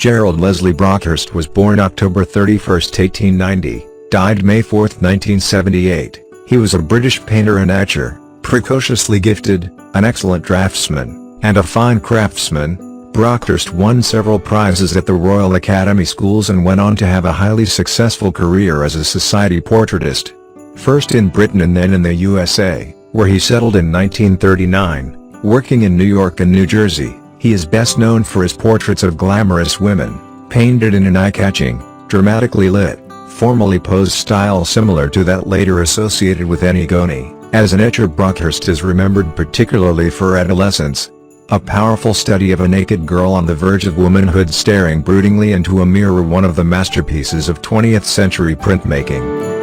Gerald Leslie Brockhurst was born October 31, 1890, died May 4, 1978. He was a British painter and etcher, precociously gifted, an excellent draftsman, and a fine craftsman. Brockhurst won several prizes at the Royal Academy Schools and went on to have a highly successful career as a society portraitist. First in Britain and then in the USA, where he settled in 1939, working in New York and New Jersey. He is best known for his portraits of glamorous women, painted in an eye-catching, dramatically lit, formally posed style similar to that later associated with Annigoni. As an etcher, Brockhurst is remembered particularly for Adolescence, a powerful study of a naked girl on the verge of womanhood staring broodingly into a mirror, one of the masterpieces of 20th century printmaking.